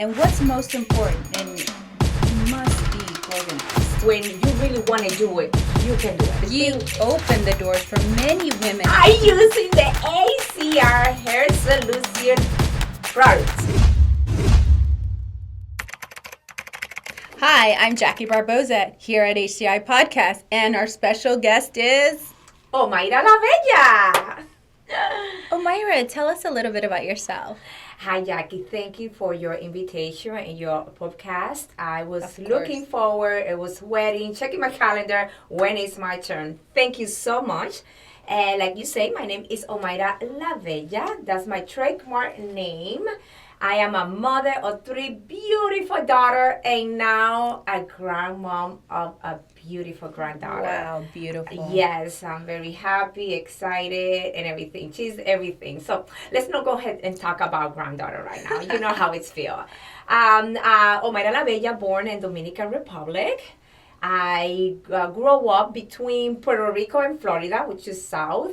And what's most important, and you must be organized. When you really want to do it, you can do it. You open the doors for many women. I'm using the HCI hair solution products. Hi, I'm Jackie Barboza here at HCI Podcast, and our special guest is Omayra la Bella. Omayra. Tell us a little bit about yourself. Hi, Jackie. Thank you for your invitation and your podcast. I was Of looking course. forward. It was waiting, checking my calendar. When is my turn? Thank you so much. And like you say, my name is Omayra la Bella. That's my trademark name. I am a mother of 3 beautiful daughters and now a grandmom of a beautiful granddaughter. Wow, beautiful. Yes, I'm very happy, excited, and everything. She's everything. So let's not go ahead and talk about granddaughter right now. You know how it's feel. Omayra la Bella, born in Dominican Republic. I grew up between Puerto Rico and Florida, which is south.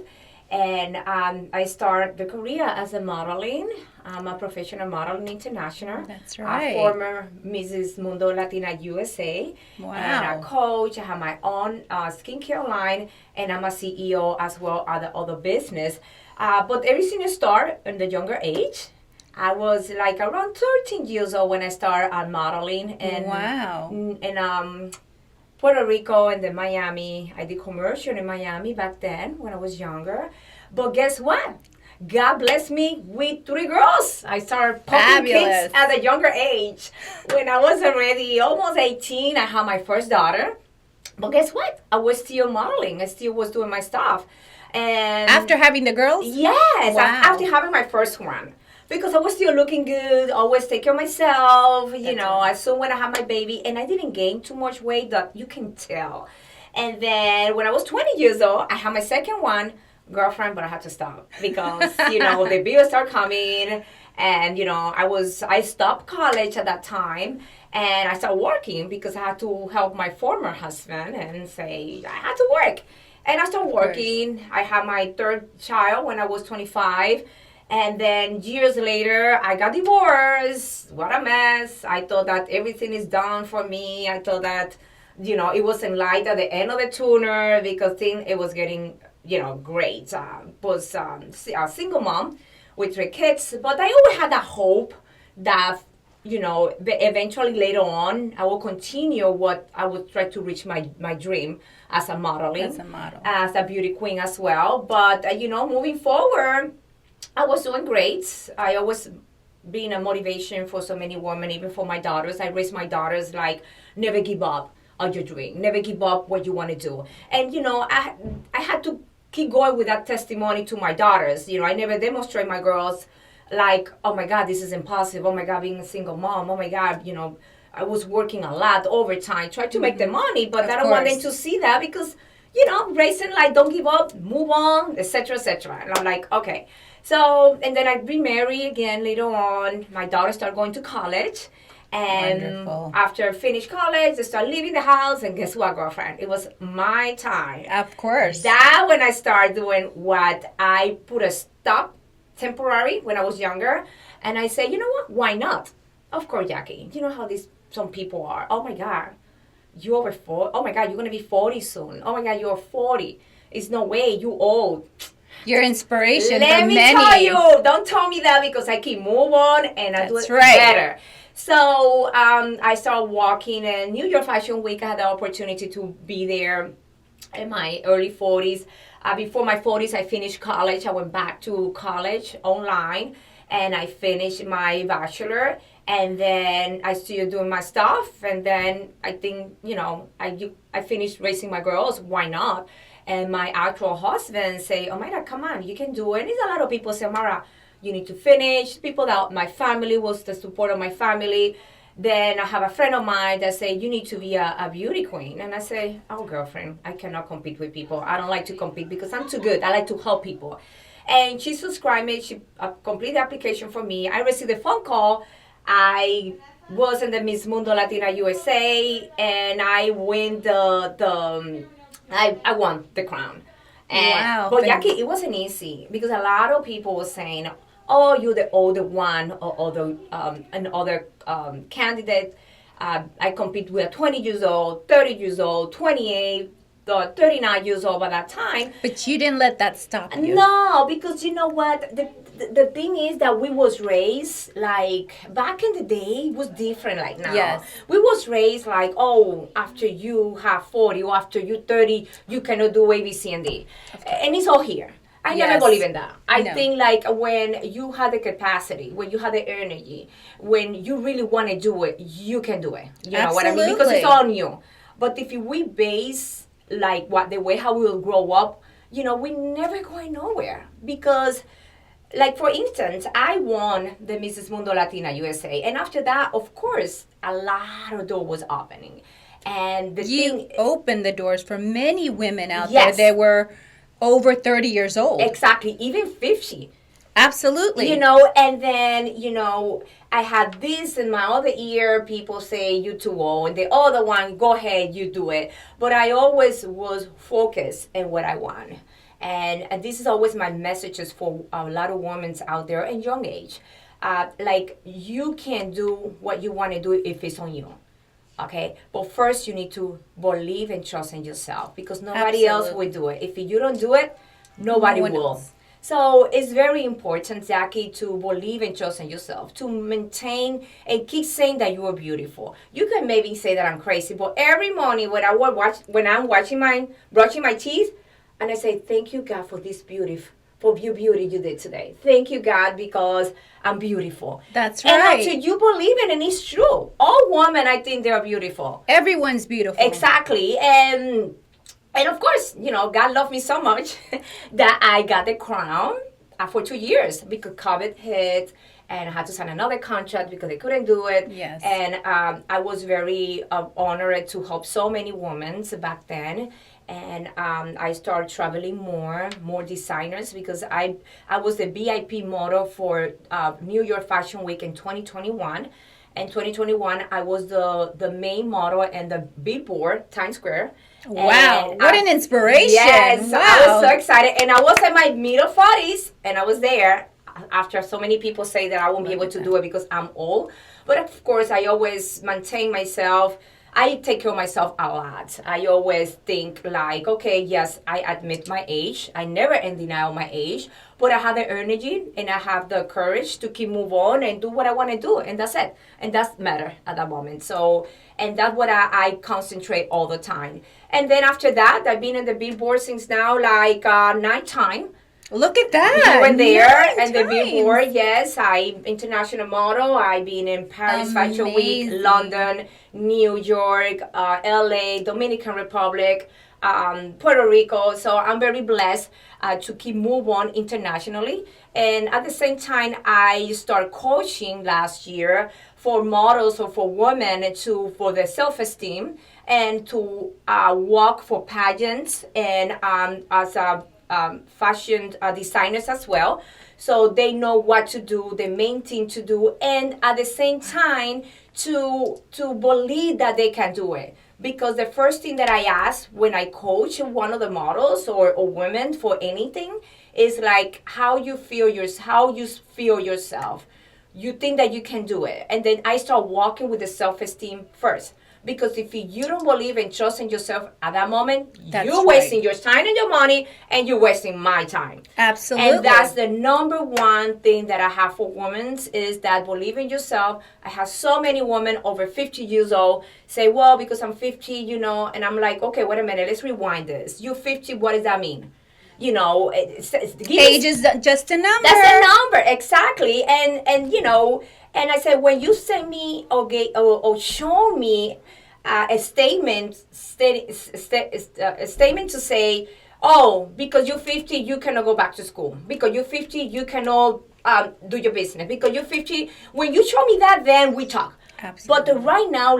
And I started the career as a modeling. I'm a professional modeling international. That's right. Former Mrs. Mundo Latina USA. Wow. And a coach. I have my own skincare line, and I'm a CEO as well as the other business. But everything started in the younger age. I was like around 13 years old when I started modeling. And, Wow. And Puerto Rico and then Miami. I did commercial in Miami back then when I was younger. But guess what? God blessed me with 3 girls. I started popping Fabulous. kids at a younger age. When I was already almost 18, I had my first daughter. But guess what? I was still modeling. I still was doing my stuff. And After having the girls? yes, Wow. after having my first one. Because I was still looking good, always take care of myself, you That's know, right. as soon when I had my baby. And I didn't gain too much weight that you can tell. And then when I was 20 years old, I had my second one, girlfriend, but I had to stop. Because, you know, the bills start coming. And, you know, I stopped college at that time. And I started working because I had to help my former husband and say, I had to work. And I started working. I had my 3rd child when I was 25. And then years later, I got divorced. What a mess. I thought that everything is done for me. I thought that, you know, it wasn't light at the end of the tunnel because it was getting, you know, great. Was a single mom with 3 kids. But I always had that hope that, you know, eventually later on, I will continue what I would try to reach my dream as a modeling. As a model. As a beauty queen as well. But, you know, moving forward, I was doing great. I always been a motivation for so many women, even for my daughters. I raised my daughters like, never give up on your dream. Never give up what you want to do. And, you know, I had to keep going with that testimony to my daughters. You know, I never demonstrate my girls like, oh my God, this is impossible. Oh my God, being a single mom. Oh my God, you know, I was working a lot overtime, trying to make the money, but Of I don't want them course. to see that because, you know, raising like, don't give up, move on, etc., etc. And I'm like, okay. So, and then I remarried again later on. My daughter started going to college. And Wonderful. after I finished college, I started leaving the house. And guess what, girlfriend? It was my time. Of course. That when I started doing what I put a stop temporary when I was younger. And I said, you know what? Why not? Of course, Jackie. You know how some people are. Oh, my God. You over 40. Oh, my God. You're going to be 40 soon. Oh, my God. You're 40. It's no way. You old. Your inspiration Let for me many. tell you, don't tell me that because I keep move on and I do That's it right. better. So I started walking in New York Fashion Week. I had the opportunity to be there in my early 40s. Before my 40s, I finished college. I went back to college online and I finished my bachelor. And then I still doing my stuff. And then I think, you know, I finished raising my girls. Why not? And my actual husband say, Omayra, come on, you can do it. And there's a lot of people say, Omara, you need to finish. People that my family was the support of my family. Then I have a friend of mine that say, you need to be a beauty queen. And I say, oh, girlfriend, I cannot compete with people. I don't like to compete because I'm too good. I like to help people. And she subscribed me. She completed the application for me. I received a phone call. I was in the Miss Mundo Latina USA. And I win I won the crown. And, Wow. But Jackie, it wasn't easy because a lot of people were saying, oh, you're the older one, or the another candidate. I compete with 20 years old, 30 years old, 28, 39 years old by that time. But you didn't let that stop you. No, because you know what? The thing is that we was raised like back in the day it was different like now. Yes. We was raised like, oh, after you have 40 or after you 30, you cannot do A, B, C, and D. And it's all here. I never Yes. believe in that. I No. think like when you have the capacity, when you have the energy, when you really want to do it, you can do it. You know what I mean? Because Absolutely. it's on you. But if we base like what the way how we will grow up, you know, we're never going nowhere. Because like for instance, I won the Mrs. Mundo Latina USA, and after that, of course, a lot of door was opening. And the You thing opened the doors for many women out Yes. there that were over 30 years old. exactly, even 50. Absolutely. You know, and then, you know, I had this in my other ear. People say, you're too old. And the other one, go ahead, you do it. But I always was focused on what I want. And this is always my messages for a lot of women out there in young age. Like, you can do what you want to do if it's on you. Okay? But first, you need to believe and trust in yourself. Because nobody else Absolutely. will do it. If you don't do it, nobody No one will. else. So it's very important, Zachy, to believe and trust in yourself, to maintain and keep saying that you are beautiful. You can maybe say that I'm crazy, but every morning when I'm brushing my teeth, and I say, thank you, God, for this beauty, for your beauty you did today. Thank you, God, because I'm beautiful. That's And right. until you believe it, and it's true. All women, I think they are beautiful. Everyone's beautiful. Exactly. And of course, you know, God loved me so much that I got the crown for 2 years because COVID hit and I had to sign another contract because they couldn't do it. Yes. And I was very honored to help so many women back then. And I started traveling more designers because I was the VIP model for New York Fashion Week in 2021. In 2021, I was the main model in the Billboard Times Square. Wow. And What an inspiration. Yes, Wow. I was so excited. And I was in my middle 40s, and I was there after so many people say that I won't be able to do it because I'm old. But of course, I always maintain myself. I take care of myself a lot. I always think like, okay, yes, I admit my age. I never in denial my age, but I have the energy and I have the courage to keep move on and do what I want to do, and that's it. And that's matter at that moment. So, and that's what I concentrate all the time. And then after that, I've been in the Billboard since now like 9 times. Look at that. You were there 9 and the times. Billboard, yes. I'm international model. I've been in Paris Fashion Week, Amazing. London, New York, LA, Dominican Republic, Puerto Rico. So I'm very blessed to keep move on internationally. And at the same time, I start coaching last year for models or for women for their self-esteem and to walk for pageants and as a fashion designers as well, so they know what to do, the main thing to do, and at the same time to believe that they can do it. Because the first thing that I ask when I coach one of the models or women for anything is like how you feel yourself. You think that you can do it, and then I start walking with the self-esteem first. Because if you don't believe and trust in yourself at that moment, That's you're wasting your time and your money, and you're wasting my time. Absolutely. And that's the number one thing that I have for women is that believe in yourself. I have so many women over 50 years old say, well, because I'm 50, you know, and I'm like, okay, wait a minute, let's rewind this. You're 50, what does that mean? You know, age is just a number. That's a number, exactly. And you know, and I said, when you send me or show me a statement to say, oh, because you're 50, you cannot go back to school. Because you're 50, you cannot do your business. Because you're 50, when you show me that, then we talk. Absolutely. But right now,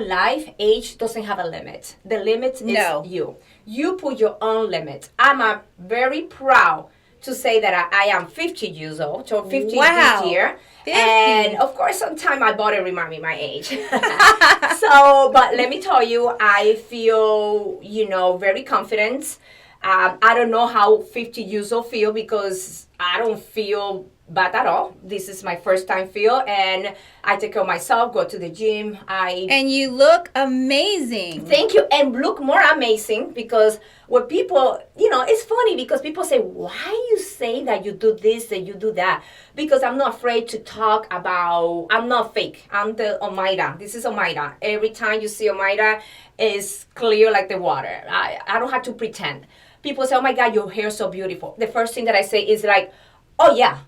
age doesn't have a limit. The limit is you. You put your own limit. I'm very proud to say that I am 50 years old, so 50 Wow. this year. 50. And of course, sometimes my body remind me my age. So, but let me tell you, I feel, you know, very confident. I don't know how 50 years old feel because I don't feel bad at all. This is my first time field, and I take care of myself, go to the gym. And you look amazing. Thank you, and look more amazing, because when people, it's funny because people say, why you say that you do this and you do that? Because I'm not afraid to talk about, I'm not fake. I'm the Omayra. This is Omayra. Every time you see Omayra, it's clear like the water. I don't have to pretend. People say, oh my God, your hair is so beautiful. The first thing that I say is like, oh yeah,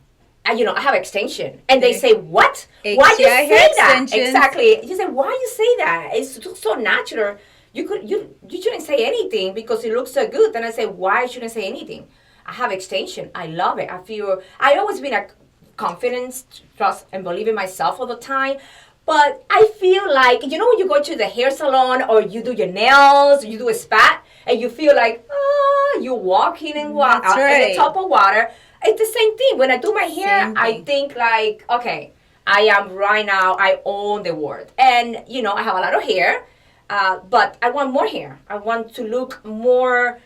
I have extension. And they say, what? HCI Why you say that? extensions. Exactly. You say, why you say that? It's so natural. You shouldn't say anything because it looks so good. Then I say, why I shouldn't say anything? I have extension. I love it. I always been a confidence, trust, and believe in myself all the time. But I feel like, when you go to the hair salon or you do your nails, you do a spa, and you feel like, you're walking in water, right. at the top of water. It's the same thing. When I do my hair, I think like, okay, I am right now, I own the world. And, I have a lot of hair, but I want more hair. I want to look more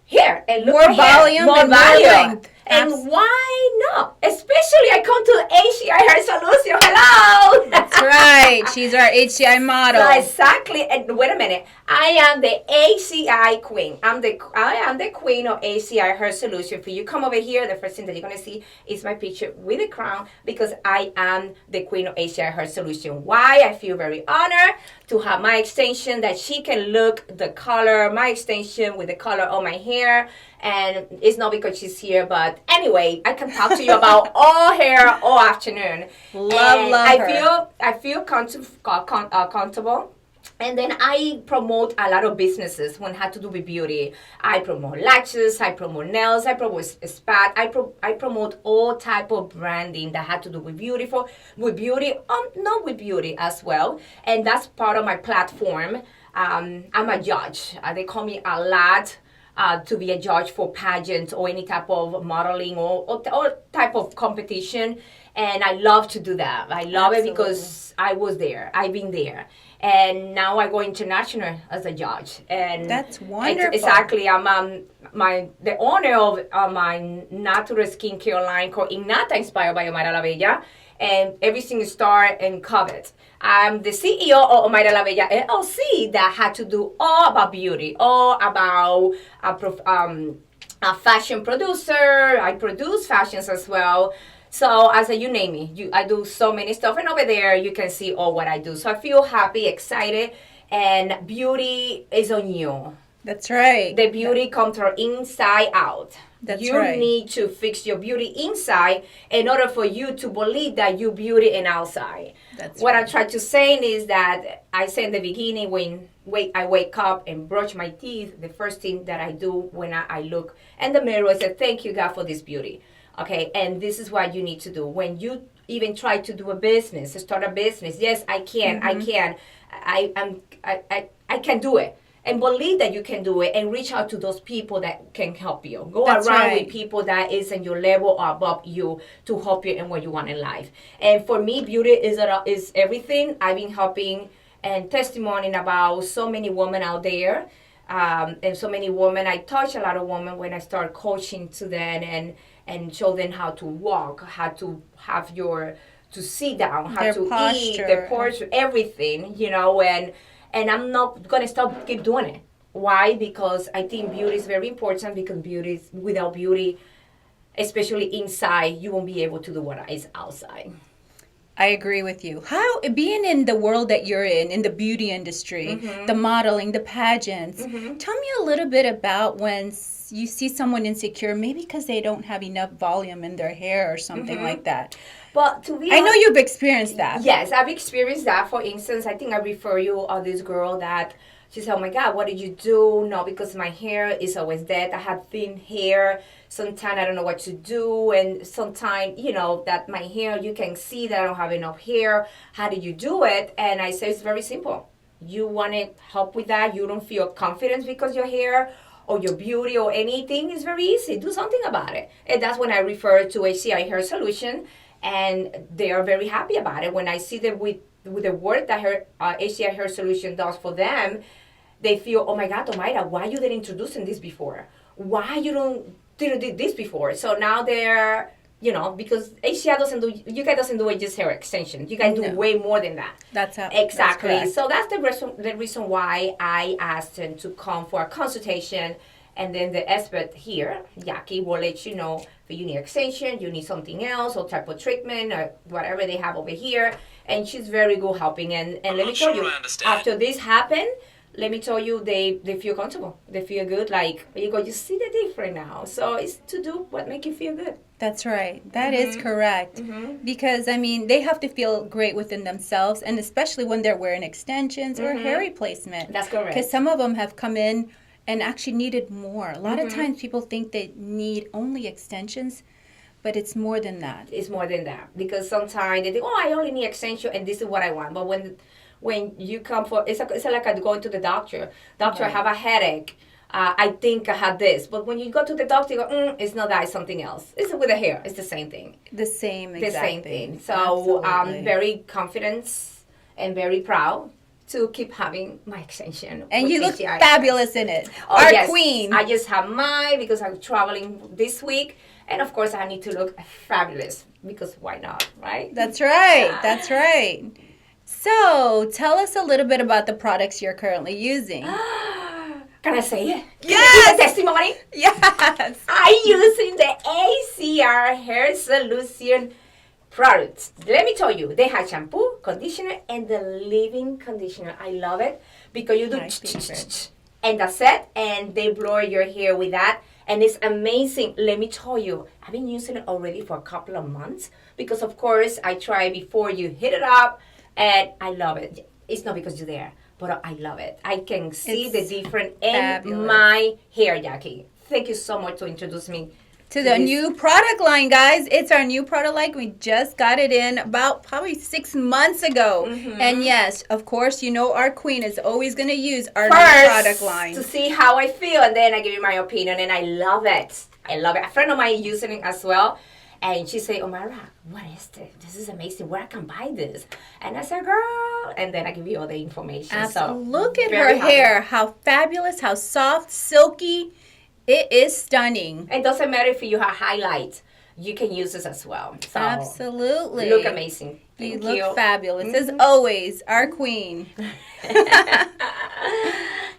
hair and look more volume more and volume. more length. And why not? Especially I come to HCI Hair Solution. Hello. That's right. She's our HCI model. Exactly. And wait a minute. I am the HCI queen. I am the queen of HCI Hair Solution. For you come over here, the first thing that you're gonna see is my picture with a crown, because I am the queen of HCI Hair Solution. Why? I feel very honored to have my extension, that she can look the color, my extension with the color of my hair. And it's not because she's here, but anyway, I can talk to you about all hair all afternoon. Love her. I feel comfortable. And then I promote a lot of businesses when it had to do with beauty. I promote lashes, I promote nails, I promote spa, I promote all type of branding that had to do with beauty, not with beauty as well. And that's part of my platform. I'm a judge. They call me a lot. To be a judge for pageants or any type of modeling or type of competition. And I love to do that. I love it because I was there. I've been there. And now I go international as a judge. And that's wonderful. Exactly. I'm the owner of my natural skincare line called Innata, inspired by Omara La Bella. And everything started in COVID. I'm the CEO of Omayra La Bella LLC that had to do all about beauty, all about a fashion producer. I produce fashions as well. So as you name me, I do so many stuff. And over there, you can see all what I do. So I feel happy, excited, and beauty is on you. That's right. The beauty comes from inside out. That's you right. need to fix your beauty inside in order for you to believe that you beauty and outside. That's what right. I try to say is that I say in the beginning when I wake up and brush my teeth, the first thing that I do when I look in the mirror, I say, thank you, God, for this beauty. Okay, and this is what you need to do. When you even try to do a business, to start a business, yes, I can, I can do it. And believe that you can do it, and reach out to those people that can help you. Go That's around right. with people that is in your level or above you to help you in what you want in life. And for me, beauty is everything. I've been helping and testimonying about so many women out there. And so many women, I touch a lot of women when I start coaching to them and show them how to walk, how to have to sit down, how Their to posture. eat, their posture, everything, and I'm not going to keep doing it. Why? Because I think beauty is very important, because without beauty, especially inside, you won't be able to do what is outside. I agree with you. How, being in the world that you're in the beauty industry, the modeling, the pageants, tell me a little bit about when you see someone insecure, maybe because they don't have enough volume in their hair or something like that. But to be I know you've experienced that. Yes, I've experienced that. For instance, I think I refer you of this girl that she said, oh my God, what did you do? No, because my hair is always dead. I have thin hair. Sometimes I don't know what to do. And sometimes, that my hair, you can see that I don't have enough hair. How do you do it? And I say, it's very simple. You want to help with that. You don't feel confident because your hair or your beauty or anything is very easy. Do something about it. And that's when I refer to HCI Hair Solution. And they are very happy about it. When I see them with the work that HCI Hair Solution does for them, they feel, oh my God, Omayra, why you didn't introduce this before? Why you didn't do this before? So now they're You know, because HCI you guys doesn't do it just hair extension. You guys do way more than that. That's how. Exactly. That's so that's the reason why I asked them to come for a consultation. And then the expert here, Jackie, will let you know if you need extension, you need something else, or type of treatment, or whatever they have over here. And she's very good helping. And let me tell you, after this happened, let me tell you, they feel comfortable. They feel good. Like, you see the difference now. So it's to do what make you feel good. That's right. That is correct. Because, I mean, they have to feel great within themselves, and especially when they're wearing extensions or hair replacement. That's correct. Because some of them have come in and actually needed more. A lot of times people think they need only extensions, but it's more than that. It's more than that. Because sometimes they think, oh, I only need extension and this is what I want. But when you come for, it's like going to the doctor. Doctor, I have a headache. I think I had this. But when you go to the doctor, you go, it's not that, it's something else. It's with the hair. It's the same thing. The same thing. So I'm very confident and very proud to keep having my extension. And you look fabulous in it. Our queen. I just have mine because I'm traveling this week. And of course, I need to look fabulous because why not, right? That's right. That's right. So tell us a little bit about the products you're currently using. Can I say it? Yes! A testimony? Yes! I'm using the HCI Hair Solution products. Let me tell you, they have shampoo, conditioner, and the leave-in conditioner. I love it because you do and that's it, and they blow your hair with that, and it's amazing. Let me tell you, I've been using it already for a couple of months because, of course, I try before you hit it up, and I love it. It's not because you're there. But I love it. I can see the difference in my hair, Jackie. Thank you so much to introduce me to the new product line, guys. It's our new product line. We just got it in about probably 6 months ago. And yes, of course, you know our queen is always going to use our new product line. To see how I feel, and then I give you my opinion, and I love it. I love it. A friend of mine is using it as well. And she said, Omara, what is this? This is amazing. Where I can buy this? And I said, girl. And then I give you all the information. Absolutely. So, look at her hair. How fabulous, how soft, silky. It is stunning. It doesn't matter if you have highlights. You can use this as well. So, absolutely. Look amazing. You look fabulous. As always, our queen.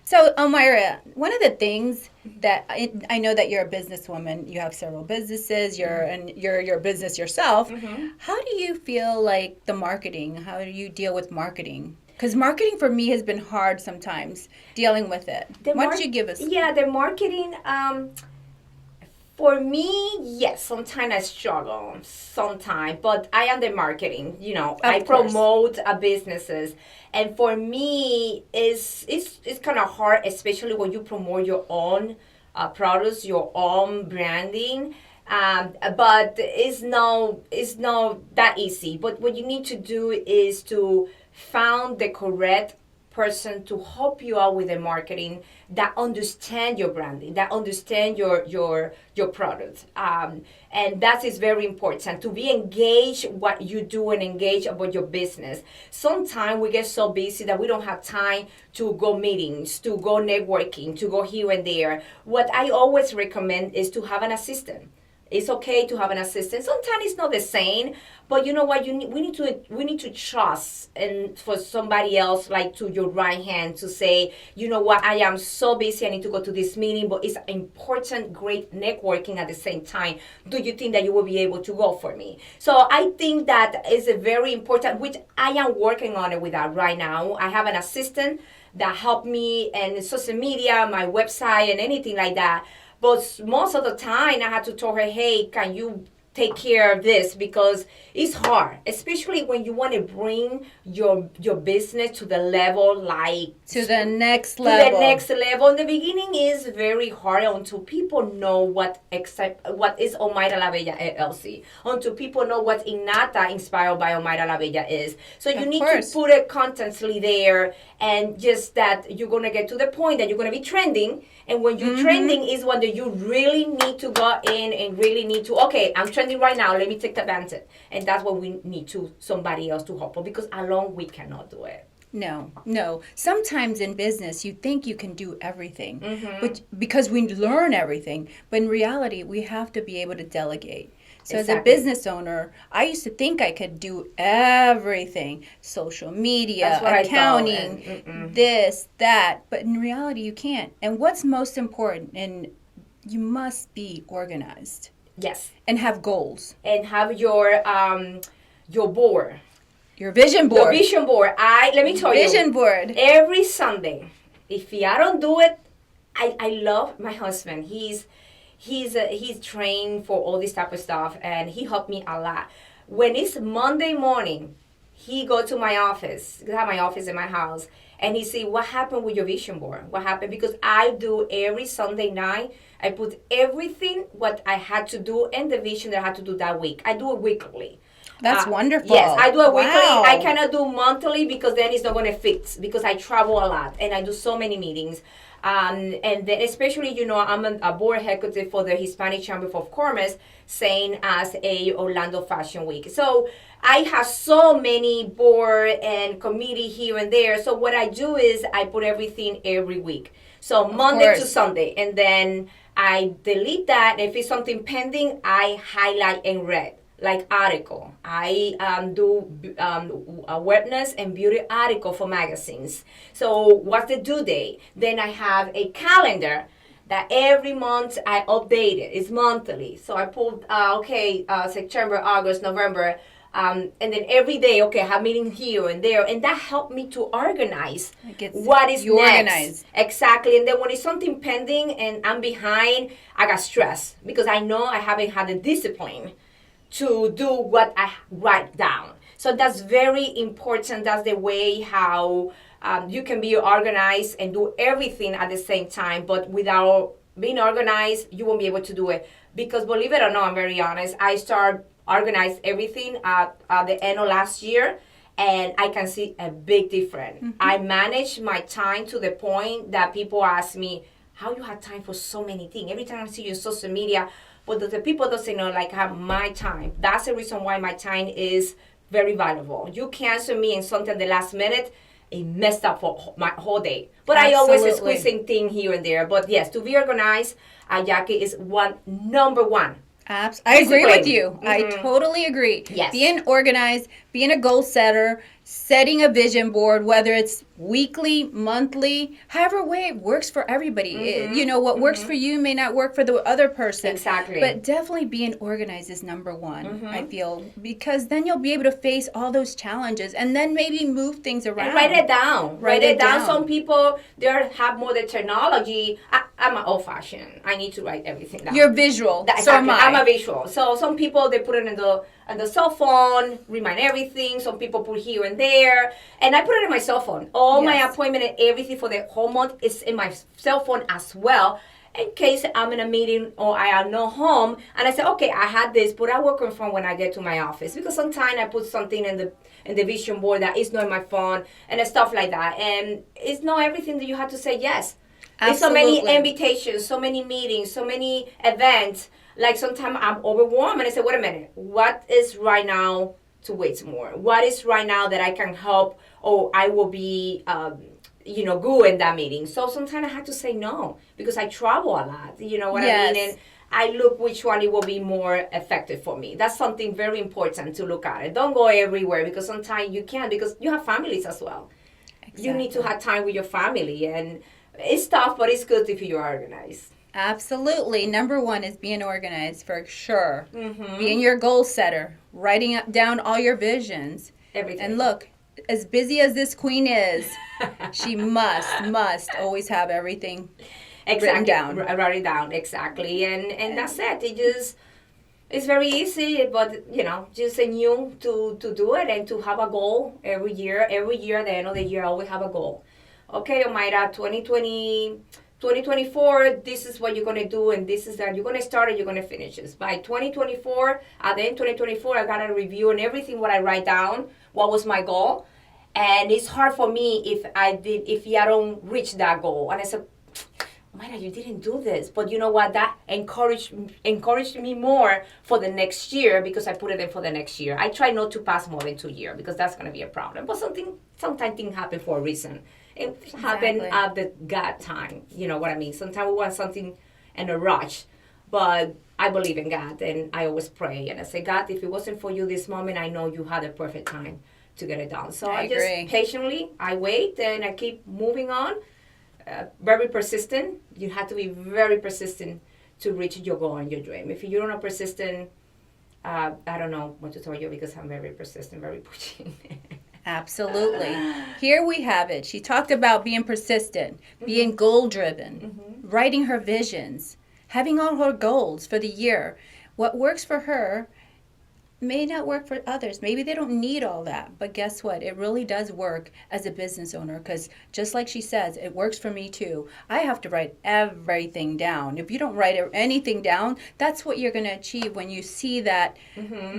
So, Omayra, one of the things that I know that you're a businesswoman, you have several businesses, you're your business yourself. How do you feel like the marketing? How do you deal with marketing? Because marketing for me has been hard sometimes dealing with it. Why don't you give us? Yeah, the marketing. For me, yes, sometimes I struggle, sometimes, but I am the marketing, I promote businesses. And for me, it's kind of hard, especially when you promote your own products, your own branding. But it's not that easy. But what you need to do is to find the correct person to help you out with the marketing that understand your branding, that understand your product. And that is very important, to be engaged what you do and engage about your business. Sometimes we get so busy that we don't have time to go meetings, to go networking, to go here and there. What I always recommend is to have an assistant. It's okay to have an assistant. Sometimes it's not the same, but you know what? We need to trust and for somebody else, like to your right hand, to say, you know what? I am so busy. I need to go to this meeting, but it's important, great networking at the same time. Do you think that you will be able to go for me? So I think that is a very important, which I am working on it with that right now. I have an assistant that helped me in social media, my website, and anything like that. But most of the time, I had to tell her, hey, can you take care of this? Because it's hard, especially when you want to bring your business to the level, to the next level. In the beginning is very hard until people know what is Omayra La Bella LLC, until people know what Innata Inspired by Omayra La Bella is. So you need to put it constantly there, and just that you're going to get to the point that you're going to be trending. And when you're trending is when you really need to go in and really need to, okay, I'm trending right now, let me take advantage. And that's what we need somebody else to help us, because alone we cannot do it. No. Sometimes in business, you think you can do everything, but because we learn everything. But in reality, we have to be able to delegate. So as a business owner, I used to think I could do everything. Social media, accounting, this, that. But in reality, you can't. And what's most important, and you must be organized. Yes. And have goals. And have your board. Your vision board. Your vision board. Let me tell you. Vision board. Every Sunday, if I don't do it, I love my husband. He's trained for all this type of stuff, and he helped me a lot. When it's Monday morning, he go to my office. I have my office in my house, and he say, "What happened with your vision board? What happened?" Because I do every Sunday night. I put everything what I had to do and the vision that I had to do that week. I do it weekly. That's wonderful. Yes, I do it weekly. I cannot do monthly because then it's not going to fit because I travel a lot and I do so many meetings. And then especially, I'm a board executive for the Hispanic Chamber of Commerce, same as a Orlando Fashion Week. So I have so many board and committee here and there. So what I do is I put everything every week. So Monday to Sunday. And then I delete that. If it's something pending, I highlight in red. Like article. I do awareness and beauty article for magazines. So what's the due date? Then I have a calendar that every month I update it. It's monthly. So I pulled, September, August, November. And then every day, I have meetings here and there. And that helped me to organize what is next. Organized. Exactly. And then when it's something pending and I'm behind, I got stressed because I know I haven't had the discipline to do what I write down. So that's very important. That's the way how you can be organized and do everything at the same time. But without being organized, you won't be able to do it. Because believe it or not, I'm very honest, I started organize everything at the end of last year. And I can see a big difference. Mm-hmm. I manage my time to the point that people ask me, how you have time for so many things? Every time I see you on social media, but the people doesn't know, like, have my time. That's the reason why my time is very valuable. You cancel me in something the last minute, it messed up for my whole day. But absolutely. I always squeezing things here and there. But yes, to be organized, Jackie, is number one. I agree with you. Mm-hmm. I totally agree. Yes. Being organized, being a goal setter, setting a vision board, whether it's weekly, monthly, however way it works for everybody. Mm-hmm. What works for you may not work for the other person. Exactly. But definitely being organized is number one, I feel, because then you'll be able to face all those challenges and then maybe move things around. And write it down. Write it down. Some people, they have more the technology. I'm an old-fashioned. I need to write everything down. You're visual. Exactly. So am I. I'm a visual. So some people, they put it in the cell phone, remind everything. Some people put here and there. And I put it in my cell phone. All my appointment and everything for the whole month is in my cell phone as well. In case I'm in a meeting or I am not home. And I say, okay, I had this, but I will confirm when I get to my office. Because sometimes I put something in the vision board that is not in my phone and stuff like that. And it's not everything that you have to say yes. There's so many invitations, so many meetings, so many events. Like sometimes I'm overwhelmed and I say, wait a minute, what is right now to wait more? What is right now that I can help or I will be, good in that meeting? So sometimes I have to say no because I travel a lot. You know what I mean? And I look which one it will be more effective for me. That's something very important to look at. It. Don't go everywhere because sometimes you can't because you have families as well. Exactly. You need to have time with your family and it's tough, but it's good if you're organized. Absolutely. Number one is being organized for sure. Mm-hmm. Being your goal setter, writing down all your visions. Everything. And look, as busy as this queen is, she must always have everything written down. Write it down, exactly. And that's it. It's very easy, but, just a new to do it and to have a goal every year. Every year, at the end of the year, I always have a goal. Okay, Omayra, 2024, this is what you're going to do, and this is that. You're going to start and you're going to finish this. By 2024, at the end of 2024, I got to review and everything what I write down, what was my goal. And it's hard for me if I don't reach that goal. And I said, Omayra, you didn't do this. But you know what? That encouraged me more for the next year because I put it in for the next year. I try not to pass more than 2 years because that's going to be a problem. But sometimes things happen for a reason. It happened at the God time. You know what I mean? Sometimes we want something in a rush. But I believe in God, and I always pray. And I say, God, if it wasn't for you this moment, I know you had a perfect time to get it done. So I just agree. patiently, I wait, and I keep moving on. Very persistent. You have to be very persistent to reach your goal and your dream. If you're not persistent, I don't know what to tell you, because I'm very persistent, very pushing. Absolutely. Here we have it. She talked about being persistent, being goal-driven, writing her visions, having all her goals for the year. What works for her may not work for others. Maybe they don't need all that. But guess what? It really does work as a business owner, because just like she says, it works for me too. I have to write everything down. If you don't write anything down, that's what you're going to achieve when you see that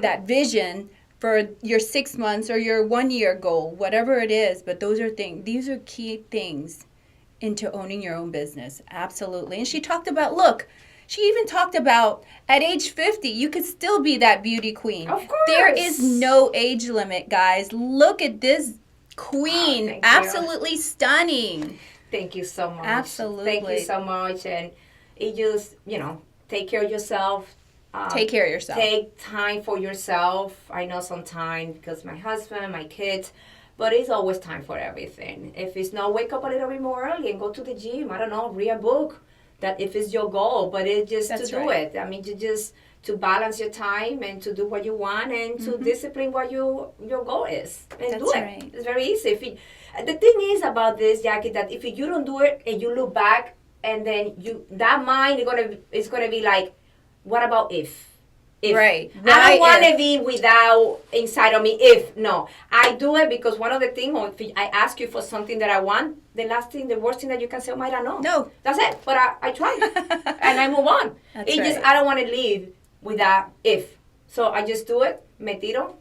that vision for your 6 months or your 1 year goal, whatever it is. But these are key things into owning your own business. Absolutely. And she talked about, she even talked about at age 50, you could still be that beauty queen. Of course. There is no age limit, guys. Look at this queen. Absolutely stunning. Thank you so much. Absolutely. Thank you so much. And it just, take care of yourself. Take care of yourself. Take time for yourself. I know sometimes because my husband, my kids, but it's always time for everything. If it's not, wake up a little bit more early and go to the gym. I don't know, read a book. That if it's your goal, but it's just to do it. I mean, to balance your time and to do what you want and to discipline what your goal is and do it. Right. It's very easy. The thing is about this, Jackie, that if you don't do it and you look back and then that mind is gonna be like, what about if? Right. I don't want to be without inside of me no. I do it because one of the things, if I ask you for something that I want, the worst thing that you can say, Omayra, no. No. That's it. But I try and I move on. That's just, I don't want to live without if. So I just do it. Me tiro.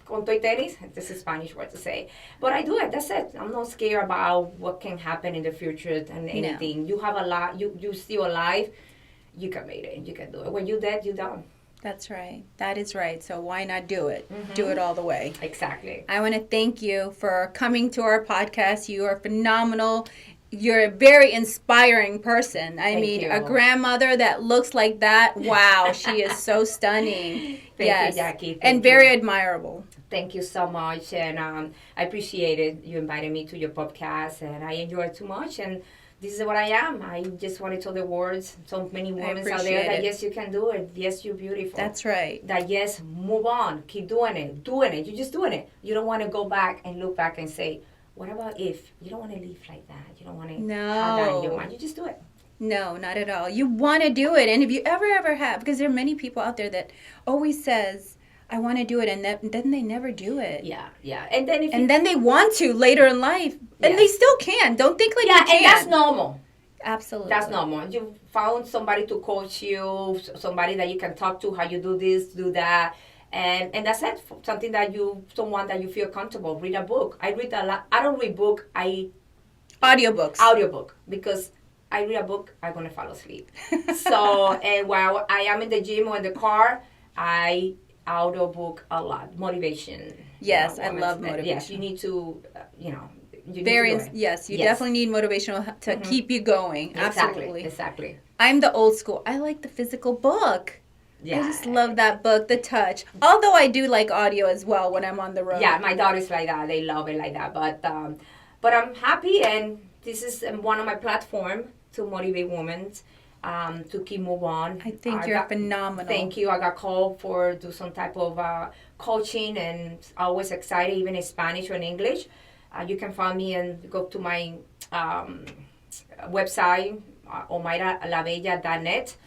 Con toy tenis. This is Spanish word to say. But I do it. That's it. I'm not scared about what can happen in the future and anything. No. You have a lot. You still alive. You can make it. You can do it. When you're dead, you're done. That's right. That is right. So why not do it? Do it all the way. Exactly. I want to thank you for coming to our podcast. You are phenomenal. You're a very inspiring person. I mean, a grandmother that looks like that. Wow, she is so stunning. Thank you, Jackie. And very admirable. Thank you so much. And I appreciate it. You invited me to your podcast, and I enjoy it too much. And this is what I am. I just want to tell the words, so many women out there that yes, you can do it. Yes, you're beautiful. That's right. That yes, move on. Keep doing it. You're just doing it. You don't want to go back and look back and say, what about if? You don't want to live like that. You don't want to have that in your mind. You just do it. No, not at all. You want to do it. And if you ever have, because there are many people out there that always says, I want to do it, and then they never do it. Yeah. And then they want to later in life, and they still can. Don't think like you can't. And that's normal. Absolutely. That's normal. You found somebody to coach you, somebody that you can talk to, how you do this, do that, and that's it. Someone that you feel comfortable. Read a book. I read a lot. I don't read book. Audiobook, because I read a book, I'm gonna fall asleep. So, and while I am in the gym or in the car, I audiobook a lot. Motivation. Yes, I love motivation. Yes, you need to, you definitely need motivational to keep you going. Absolutely. Exactly. I'm the old school. I like the physical book. Yeah. I just love that book, the touch. Although I do like audio as well when I'm on the road. Yeah, my daughters like that. They love it like that. But I'm happy, and this is one of my platforms to motivate women to keep move on. I think you're phenomenal. Thank you. I got called for do some type of coaching, and always excited, even in Spanish or in English. You can find me and go to my website, omayralabella.net,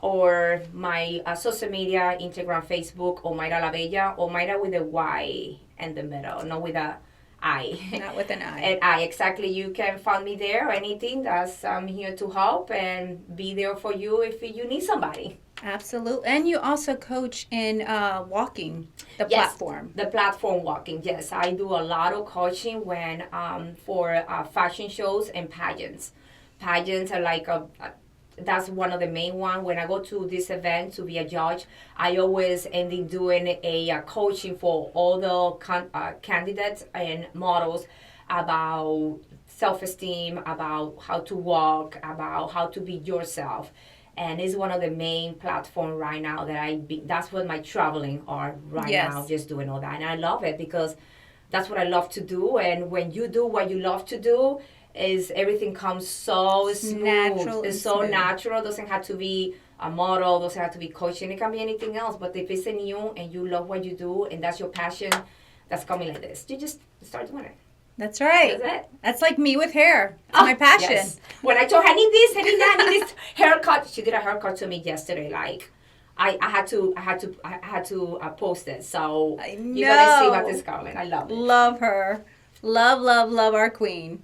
or my social media, Instagram, Facebook, Omayra La Bella, Omayra with a Y in the middle, not with a I. Not with an I. And I, exactly. You can find me there. Anything I'm here to help and be there for you if you need somebody. Absolutely. And you also coach in walking, the platform. The platform walking, yes. I do a lot of coaching when for fashion shows and pageants. Pageants are like that's one of the main one. When I go to this event to be a judge, I always end up doing a coaching for all the candidates and models about self-esteem, about how to walk, about how to be yourself. And it's one of the main platform right now that's what my traveling are right now, just doing all that. And I love it because that's what I love to do. And when you do what you love to do, is everything comes so smooth. Natural. It's so natural. Doesn't have to be a model, doesn't have to be coaching. It can be anything else. But if it's in you and you love what you do and that's your passion, that's coming like this. You just start doing it. That's right. That's it. That's like me with hair. It's my passion. Yes. When I told her, I need this, I need that, I need this haircut. She did a haircut to me yesterday. Like, I had to post it. So you're gonna see what is coming. I love it. Love her. Love our queen.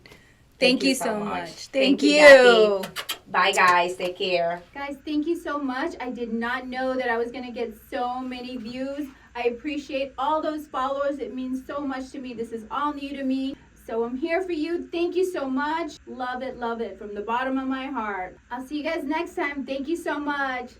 Thank you so much. Thank you. Jackie. Bye, guys. Take care. Guys, thank you so much. I did not know that I was going to get so many views. I appreciate all those followers. It means so much to me. This is all new to me. So I'm here for you. Thank you so much. Love it from the bottom of my heart. I'll see you guys next time. Thank you so much.